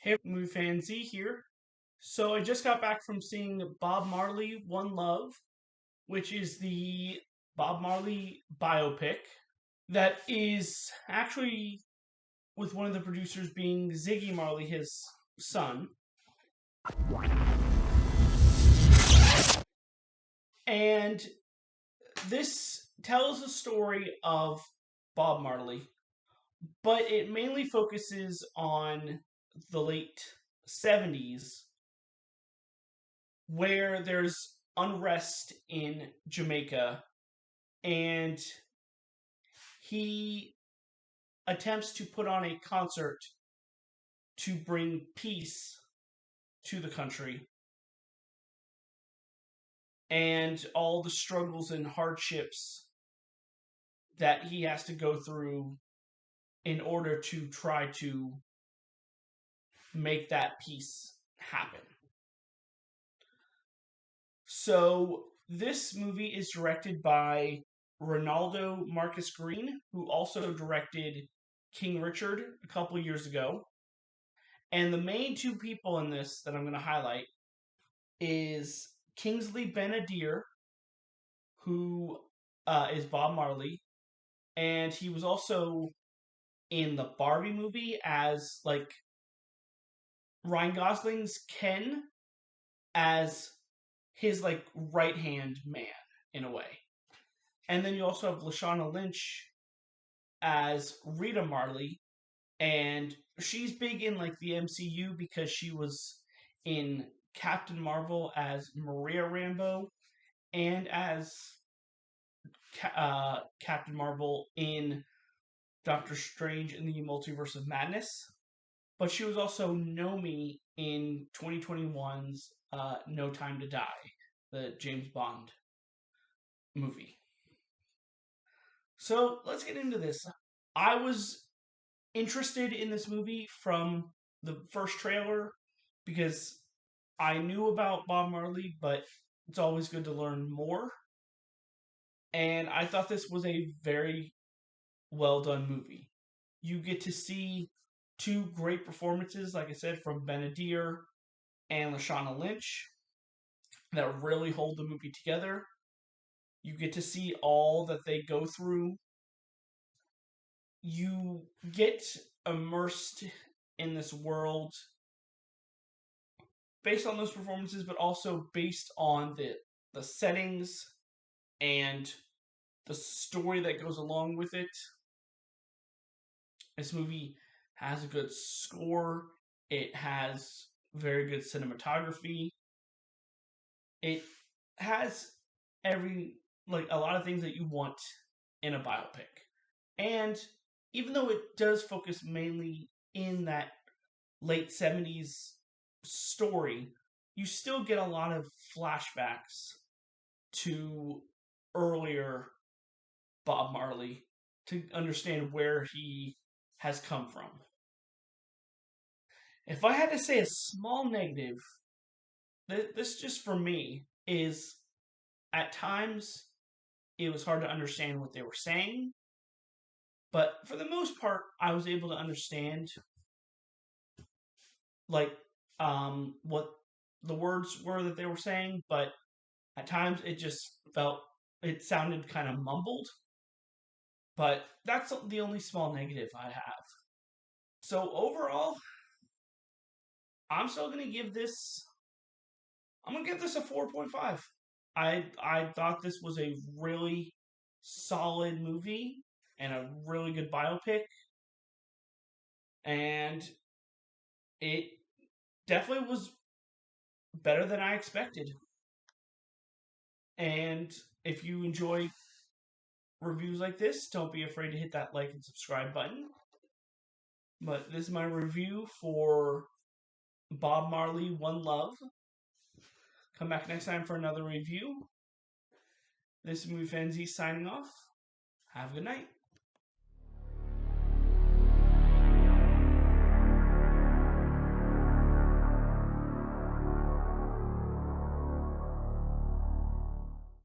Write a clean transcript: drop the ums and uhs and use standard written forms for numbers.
Hey, movie fan Z here. So I just got back from seeing Bob Marley One Love, which is the Bob Marley biopic that is actually with one of the producers being Ziggy Marley, his son. And this tells the story of Bob Marley, but it mainly focuses on the late 70s where there's unrest in Jamaica and he attempts to put on a concert to bring peace to the country and all the struggles and hardships that he has to go through in order to try to make that peace happen. So this movie is directed by Reinaldo Marcus Green, who also directed King Richard a couple years ago. And the main two people in this that I'm going to highlight is Kingsley Ben-Adir, who is Bob Marley, and he was also in the Barbie movie as like Ryan Gosling's Ken, as his like right hand man in a way. And then you also have Lashana Lynch as Rita Marley, and she's big in like the MCU because she was in Captain Marvel as Maria Rambeau and as Captain Marvel in Doctor Strange in the Multiverse of Madness. But she was also Nomi in 2021's No Time to Die, the James Bond movie. So let's get into this. I was interested in this movie from the first trailer because I knew about Bob Marley, but it's always good to learn more. And I thought this was a very well done movie. You get to see two great performances, like I said, from Ben-Adir and Lashana Lynch that really hold the movie together. You get to see all that they go through. You get immersed in this world based on those performances, but also based on the settings and the story that goes along with it. This movie has a good score. It has very good cinematography. It has a lot of things that you want in a biopic. And even though it does focus mainly in that late 70s story, you still get a lot of flashbacks to earlier Bob Marley to understand where he has come from. If I had to say a small negative, this just for me is at times it was hard to understand what they were saying, but for the most part, I was able to understand like what the words were that they were saying, but at times it sounded kind of mumbled. But that's the only small negative I have. So overall, I'm still gonna give this. I'm gonna give this a 4.5. I thought this was a really solid movie and a really good biopic, and it definitely was better than I expected. And if you enjoy reviews like this, don't be afraid to hit that like and subscribe button. But this is my review for Bob Marley One Love. Come back next time for another review. This is Movie Fan Z signing off. Have a good night.